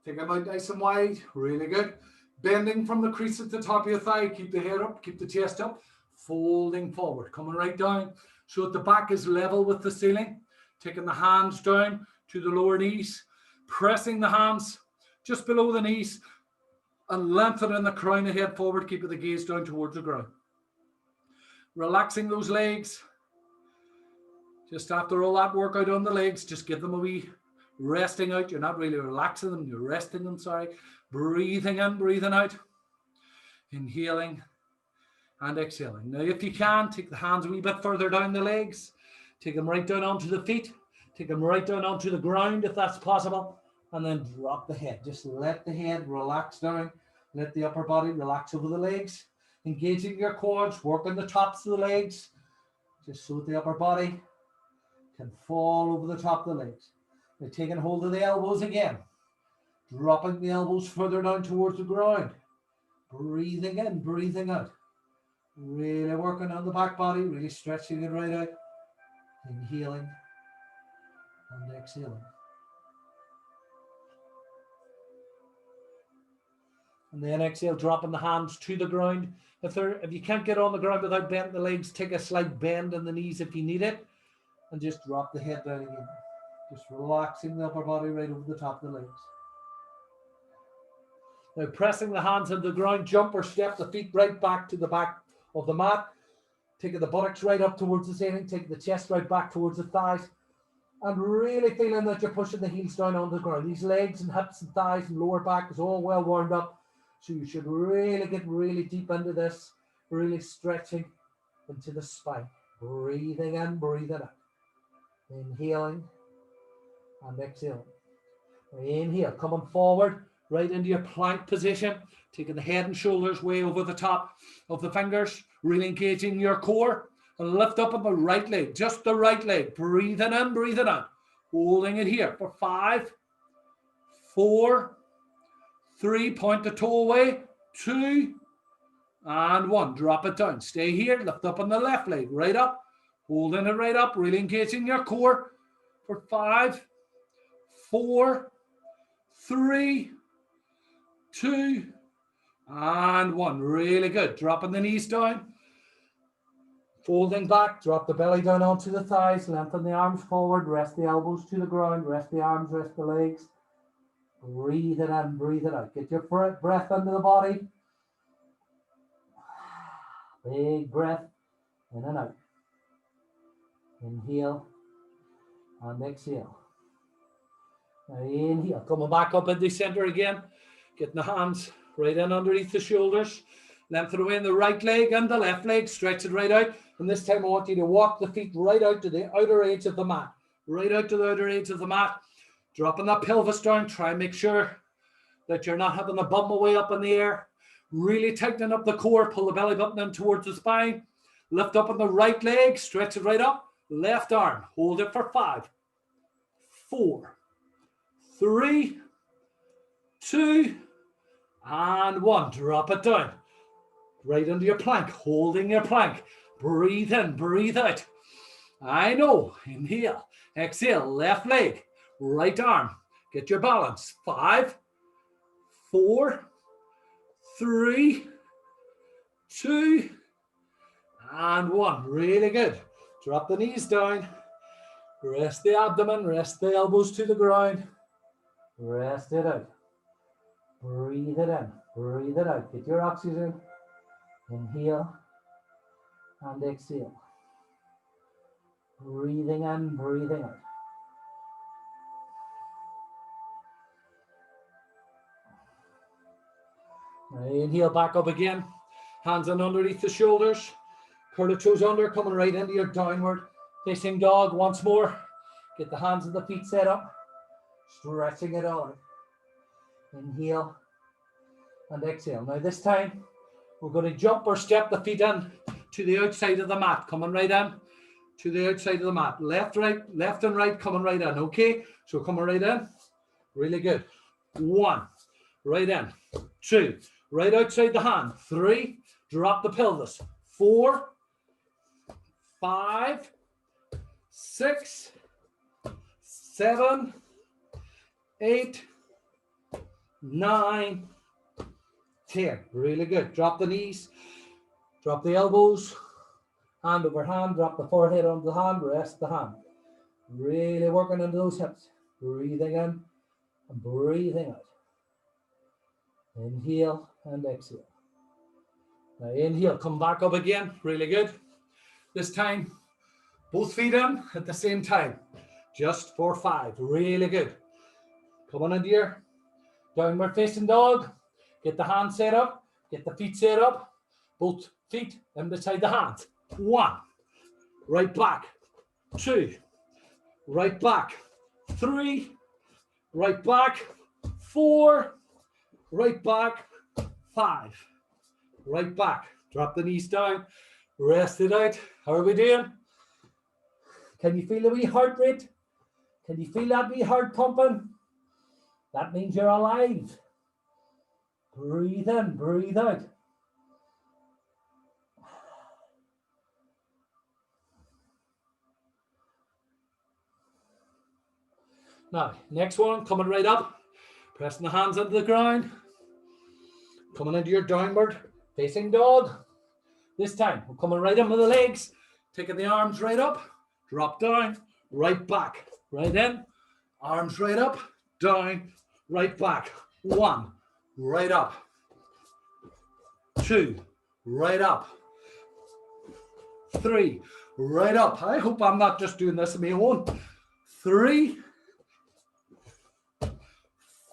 Speaker 1: Take them out nice and wide. Really good. Bending from the crease at the top of your thigh. Keep the head up. Keep the chest up. Folding forward. Coming right down. So that the back is level with the ceiling. Taking the hands down to the lower knees. Pressing the hands just below the knees. And lengthening the crown of the head forward. Keeping the gaze down towards the ground. Relaxing those legs. Just after all that workout on the legs, just give them a wee resting out. You're not really relaxing them, you're resting them, sorry. Breathing in, breathing out. Inhaling and exhaling. Now, if you can, take the hands a wee bit further down the legs. Take them right down onto the feet. Take them right down onto the ground, if that's possible. And then drop the head. Just let the head relax down. Let the upper body relax over the legs. Engaging your quads, working the tops of the legs. Just so that the upper body can fall over the top of the legs. Now taking hold of the elbows again. Dropping the elbows further down towards the ground. Breathing in, breathing out. Really working on the back body, really stretching it right out. Inhaling and exhaling. And then exhale, dropping the hands to the ground. If you can't get on the ground without bending the legs, take a slight bend in the knees if you need it. And just drop the head down again. Just relaxing the upper body right over the top of the legs. Now pressing the hands into the ground, jump or step the feet right back to the back of the mat. Taking the buttocks right up towards the ceiling, taking the chest right back towards the thighs, and really feeling that you're pushing the heels down onto the ground. These legs and hips and thighs and lower back is all well warmed up. So you should really get really deep into this, really stretching into the spine. Breathing in, breathing out. Inhaling and exhaling. Inhale, coming forward, right into your plank position, taking the head and shoulders way over the top of the fingers, really engaging your core, and lift up on the right leg, just the right leg, breathing in, breathing out, holding it here for 5, 4, 3, point the toe away, 2, and 1, drop it down, stay here, lift up on the left leg, right up, holding it right up, really engaging your core for 5, 4, 3, 2, and 1. Really good. Dropping the knees down. Folding back. Drop the belly down onto the thighs. Lengthen the arms forward. Rest the elbows to the ground. Rest the arms. Rest the legs. Breathe it in. Breathe it out. Get your breath into the body. Big breath. In and out. Inhale. And exhale. Now inhale. Coming back up into the center again. Getting the hands right in underneath the shoulders. Lengthen away in the right leg and the left leg. Stretch it right out. And this time I want you to walk the feet right out to the outer edge of the mat. Right out to the outer edge of the mat. Dropping that pelvis down. Try and make sure that you're not having the bum away up in the air. Really tightening up the core. Pull the belly button in towards the spine. Lift up on the right leg. Stretch it right up. Left arm. Hold it for 5, 4, 3, 2, and 1. Drop it down. Right into your plank. Holding your plank. Breathe in. Breathe out. I know. Inhale. Exhale. Left leg. Right arm. Get your balance. 5, 4, 3, 2, and 1. Really good. Drop the knees down. Rest the abdomen. Rest the elbows to the ground. Rest it out. Breathe it in. Breathe it out. Get your oxygen. Inhale and exhale. Breathing in, breathing out. Now inhale back up again. Hands on underneath the shoulders. Curl the toes under, coming right into your downward facing dog once more. Get the hands and the feet set up. Stretching it all out. Inhale and exhale. Now this time, we're going to jump or step the feet in to the outside of the mat. Coming right in to the outside of the mat. Left, right, left and right, coming right in. Okay, so coming right in. Really good. 1, right in. 2, right outside the hand. 3, drop the pelvis. 4, 5, 6, 7, 8, 9, 10. Really good. Drop the knees, drop the elbows, hand over hand, drop the forehead onto the hand, rest the hand. Really working into those hips. Breathing in and breathing out. Inhale and exhale. Now inhale, come back up again. Really good. This time, both feet in at the same time. Just for 5. Really good. Coming into your downward facing dog. Get the hands set up. Get the feet set up. Both feet in beside the hands. 1. Right back. 2. Right back. 3. Right back. 4. Right back. 5. Right back. Drop the knees down. Rest it out. How are we doing? Can you feel the wee heart rate? Can you feel that wee heart pumping? That means you're alive. Breathe in, breathe out. Now, next one, coming right up. Pressing the hands into the ground. Coming into your downward facing dog. This time, we're coming right in with the legs. Taking the arms right up. Drop down. Right back. Right in. Arms right up, down, right back. 1, right up. 2, right up. 3, right up. I hope I'm not just doing this on my own. 3,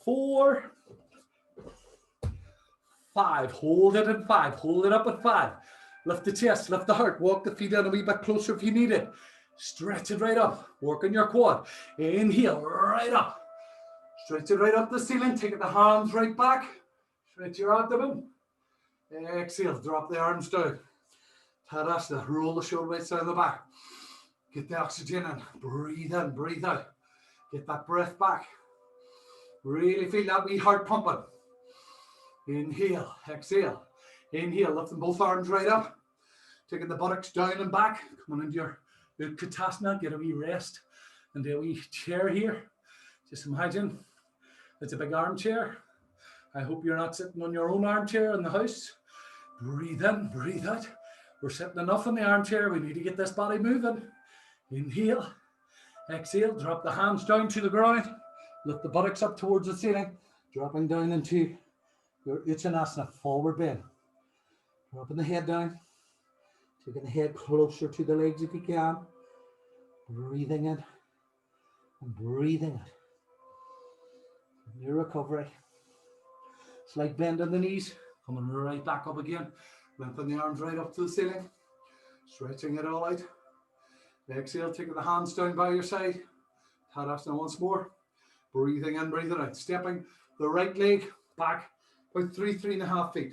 Speaker 1: 4, 5. Hold it at 5. Hold it up at 5. Lift the chest, lift the heart. Walk the feet in a wee bit closer if you need it. Stretch it right up. Work on your quad. Inhale, right up. Stretch it right up the ceiling. Take the hands right back. Stretch your abdomen. Exhale, drop the arms down. Tadasana, roll the shoulder blades down the back. Get the oxygen in. Breathe in, breathe out. Get that breath back. Really feel that wee heart pumping. Inhale, exhale. Inhale, lifting both arms right up. Taking the buttocks down and back. Coming into your Trikonasana, get a wee rest. And do a wee chair here. Just imagine it's a big armchair. I hope you're not sitting on your own armchair in the house. Breathe in, breathe out. We're sitting enough in the armchair. We need to get this body moving. Inhale, exhale, drop the hands down to the ground. Lift the buttocks up towards the ceiling. Dropping down into your Uttanasana, forward bend. Dropping the head down. Taking the head closer to the legs if you can. Breathing in and breathing out. Your recovery. Slight bend in the knees. Coming right back up again. Lengthen the arms right up to the ceiling. Stretching it all out. Exhale, taking the hands down by your side. Tadasana once more. Breathing in, breathing out. Stepping the right leg back about 3.5 feet.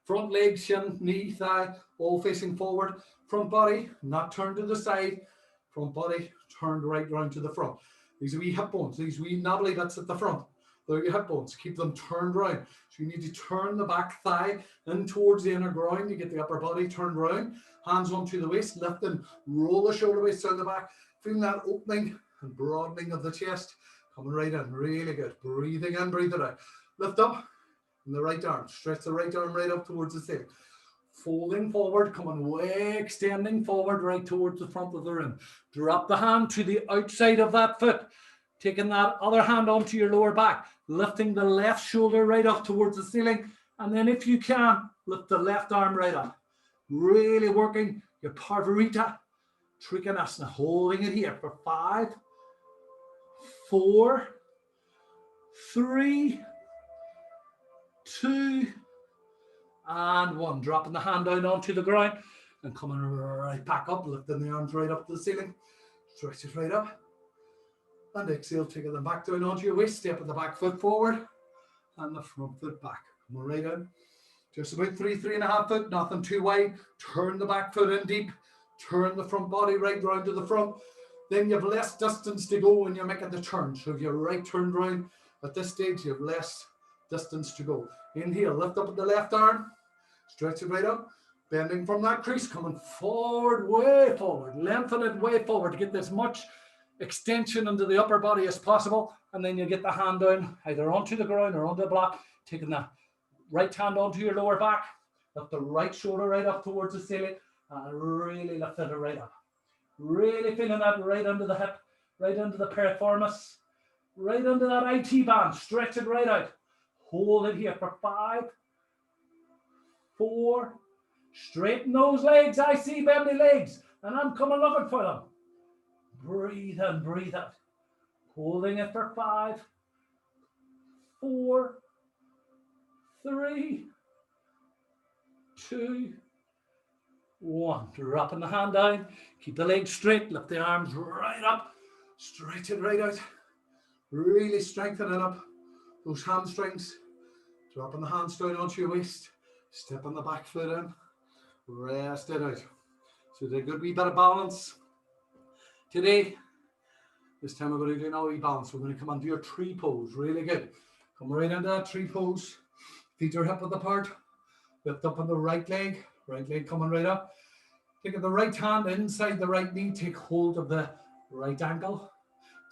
Speaker 1: Front leg, shin, knee, thigh, all facing forward. Front body, not turned to the side. Front body turned right round to the front. These are wee hip bones, these wee knobbly bits at the front. They're your hip bones. Keep them turned round. So you need to turn the back thigh in towards the inner groin to get the upper body turned round. Hands onto the waist, lift and roll the shoulder blades down the back. Feeling that opening and broadening of the chest. Coming right in, really good. Breathing in, breathing out. Lift up in the right arm. Stretch the right arm right up towards the ceiling. Folding forward, coming way, extending forward right towards the front of the room. Drop the hand to the outside of that foot. Taking that other hand onto your lower back. Lifting the left shoulder right up towards the ceiling. And then if you can, lift the left arm right up. Really working your Parvarita Trikonasana. Holding it here for 5, 4, 3, 2, and 1. Dropping the hand down onto the ground and coming right back up, lifting the arms right up to the ceiling. Stretch it right up. And exhale, taking them back down onto your waist. Step the back foot forward and the front foot back. Come right in. Just about 3.5 foot, nothing too wide. Turn the back foot in deep. Turn the front body right round to the front. Then you have less distance to go when you're making the turn. So if you're right turned round at this stage, you have less distance to go. Inhale, lift up with the left arm. Stretch it right up. Bending from that crease, coming forward, way forward. Lengthen it way forward to get as much extension into the upper body as possible. And then you get the hand down either onto the ground or onto the block. Taking the right hand onto your lower back. Lift the right shoulder right up towards the ceiling. And really lift it right up. Really feeling that right under the hip, right under the piriformis, right under that IT band. Stretch it right out. Hold it here for 5, 4. Straighten those legs. I see bendy legs, and I'm coming looking for them. Breathe in, breathe out. Holding it for 5, 4, 3, 2, 1. Dropping the hand down. Keep the legs straight. Lift the arms right up. Stretch it right out. Really strengthening up those hamstrings. Dropping the hands down onto your waist. Stepping the back foot in. Rest it out. So there's a good wee bit of balance. Today, this time we're going to do another wee balance. We're going to come onto your tree pose. Really good. Come right into that tree pose. Feet are hip width apart. Lift up on the right leg. Right leg coming right up. Taking the right hand inside the right knee. Take hold of the right ankle.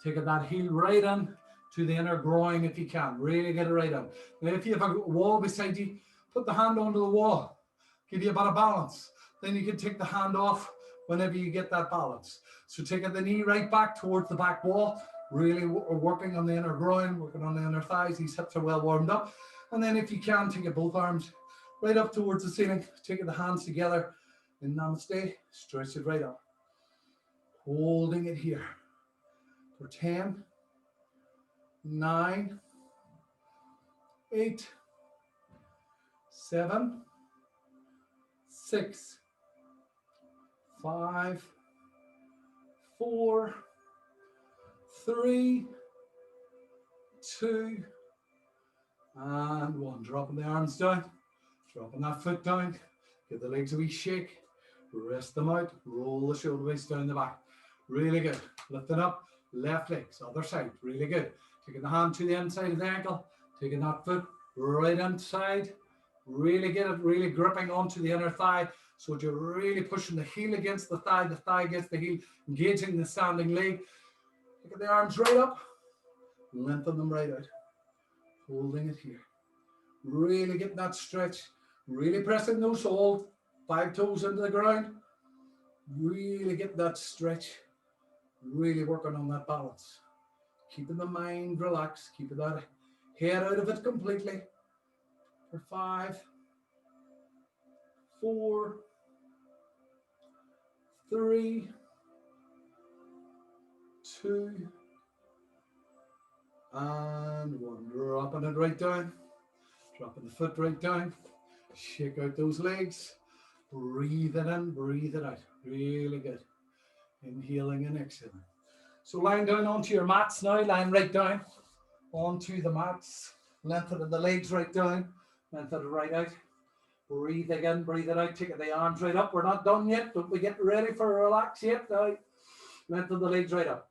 Speaker 1: Taking that heel right in to the inner groin if you can. Really get it right in. Now if you have a wall beside you, put the hand onto the wall. Give you a bit of balance. Then you can take the hand off whenever you get that balance. So taking the knee right back towards the back wall. Really working on the inner groin, working on the inner thighs. These hips are well warmed up. And then if you can, take both arms right up towards the ceiling. Taking the hands together in Namaste. Stretch it right up. Holding it here for 10, 9, 8, 7, 6, 5, 4, 3, 2, and 1. Dropping the arms down, dropping that foot down. Give the legs a wee shake. Rest them out. Roll the shoulder blades down the back. Really good. Lifting up. Left legs. Other side. Really good. Taking the hand to the inside of the ankle. Taking that foot right inside. Really get it. Really gripping onto the inner thigh. So you're really pushing the heel against the thigh against the heel. Engaging the standing leg. Taking the arms right up. Lengthen them right out. Holding it here. Really getting that stretch. Really pressing those soles. 5 toes into the ground. Really get that stretch. Really working on that balance. Keeping the mind relaxed. Keeping that head out of it completely. For 5, 4, 3, 2, and 1. Dropping it right down. Dropping the foot right down. Shake out those legs. Breathe it in, breathe it out. Really good. Inhaling and exhaling. So lying down onto your mats now, lying right down onto the mats. Lengthen the legs right down. Lengthen it right out. Breathe again, breathe it out. Taking the arms right up. We're not done yet. Don't we get ready for a relax yet? Now, lengthen the legs right up.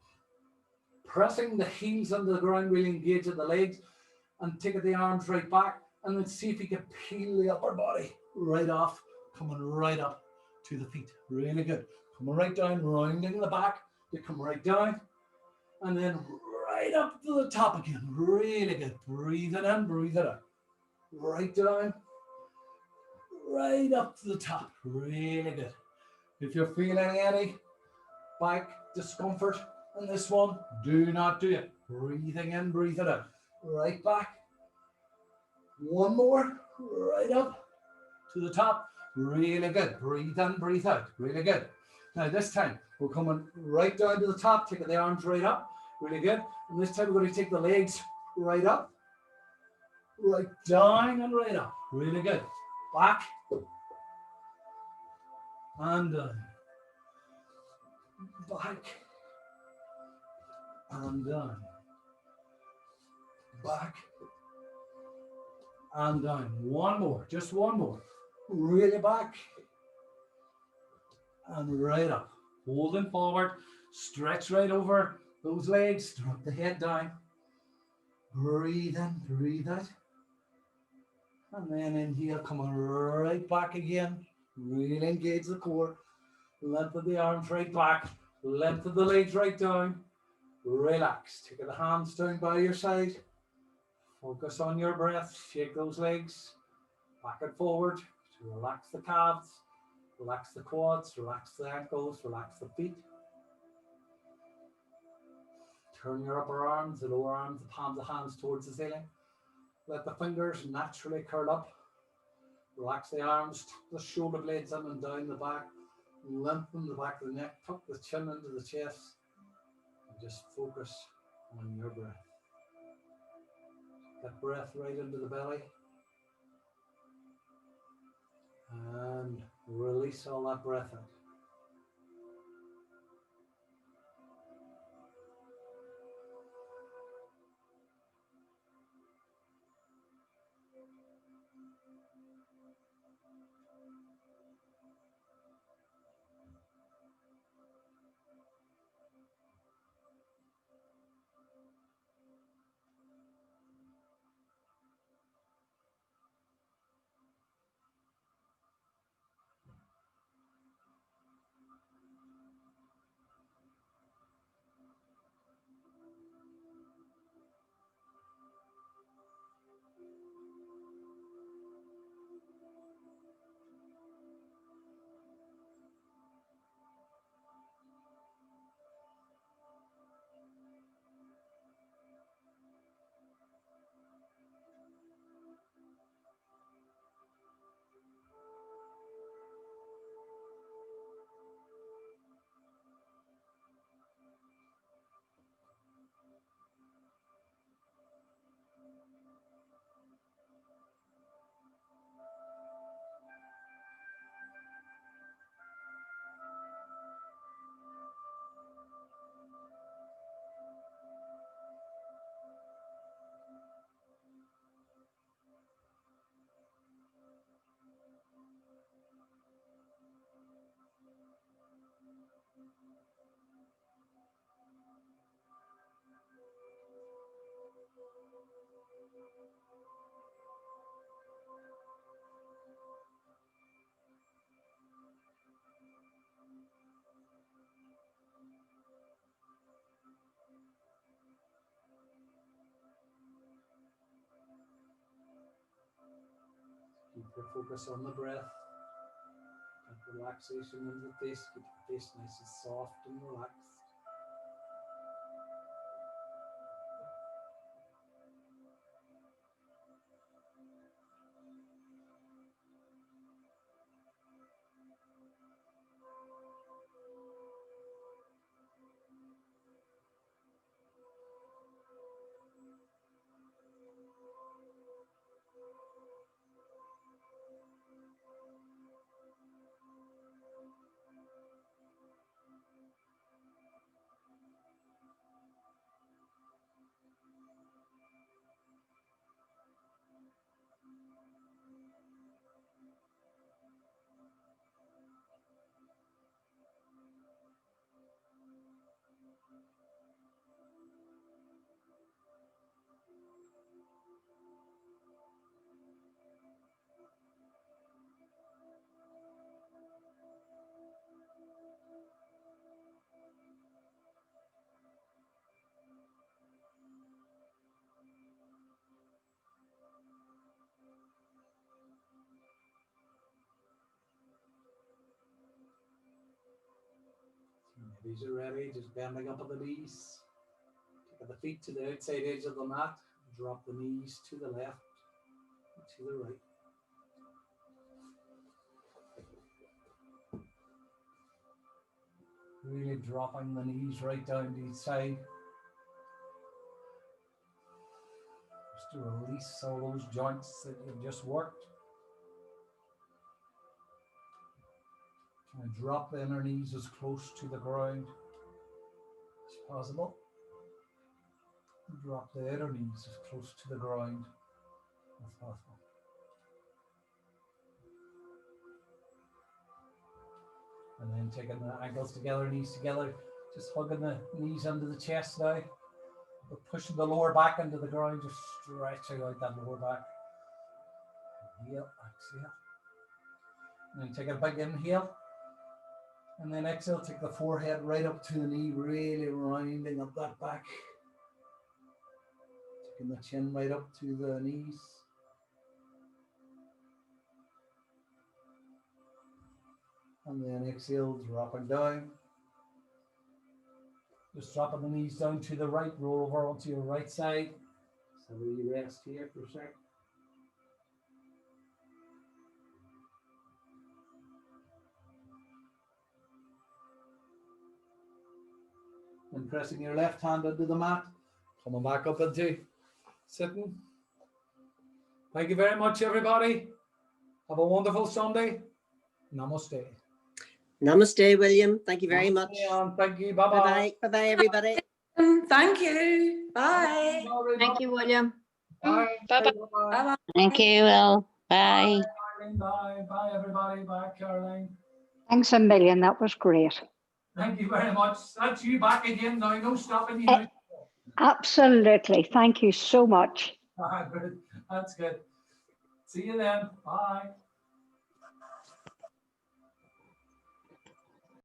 Speaker 1: Pressing the heels into the ground, really engaging the legs. And taking the arms right back. And then see if you can peel the upper body right off. Coming right up to the feet. Really good. Coming right down, rounding the back. You come right down. And then right up to the top again. Really good. Breathe it in, breathe it out. Right down. Right up to the top. Really good. If you're feeling any back discomfort in this one, do not do it. Breathing in, breathe it out. Right back. One more. Right up to the top. Really good. Breathe in, breathe out. Really good. Now this time, we're coming right down to the top, taking the arms right up. Really good. And this time we're going to take the legs right up, right down and right up. Really good. Back and down. Back and down. Back and down. One more. Just one more. Really back and right up. Holding forward. Stretch right over those legs. Drop the head down. Breathe in, breathe out. And then inhale, coming right back again. Really engage the core. Lengthen the arms right back. Lengthen the legs right down. Relax. Take the hands down by your side. Focus on your breath. Shake those legs back and forward to relax the calves, relax the quads, relax the ankles, relax the feet. Turn your upper arms, the lower arms, the palms of hands towards the ceiling. Let the fingers naturally curl up. Relax the arms, tuck the shoulder blades in and down the back. Lengthen the back of the neck, tuck the chin into the chest. And just focus on your breath. Get breath right into the belly. And release all that breath out. Keep your focus on the breath. Get relaxation in the face. Keep the face nice and soft and relaxed. Maybe you're ready, just bending up at the knees. Take the feet to the outside edge of the mat. Drop the knees to the left and to the right. Really dropping the knees right down to each side. Just to release all those joints that you've just worked. And drop the inner knees as close to the ground as possible. And drop the outer knees as close to the ground as possible. And then taking the ankles together, knees together, just hugging the knees under the chest now. But pushing the lower back into the ground, just stretching out that lower back. Inhale, exhale. And then take a big inhale. And then exhale, take the forehead right up to the knee, really rounding up that back. Taking the chin right up to the knees. And then exhale, dropping down. Just dropping the knees down to the right, roll over onto your right side. So we rest here for a sec. And pressing your left hand into the mat, coming back up into sitting. Thank you very much, everybody. Have a wonderful Sunday. Namaste.
Speaker 3: Namaste, William. Thank you very much.
Speaker 1: Thank you. Bye-bye.
Speaker 3: Bye-bye. Bye-bye, everybody.
Speaker 4: Thank you. Bye.
Speaker 5: Thank you, William.
Speaker 1: Bye.
Speaker 5: Bye-bye.
Speaker 4: Bye-bye.
Speaker 5: Thank you, Will. Bye.
Speaker 1: Bye. Bye, everybody. Bye, Caroline.
Speaker 2: Thanks a million. That was great.
Speaker 1: Thank you very much. That's you back again now. No stopping you.
Speaker 2: Absolutely. Thank you so much.
Speaker 1: That's good. See you then. Bye.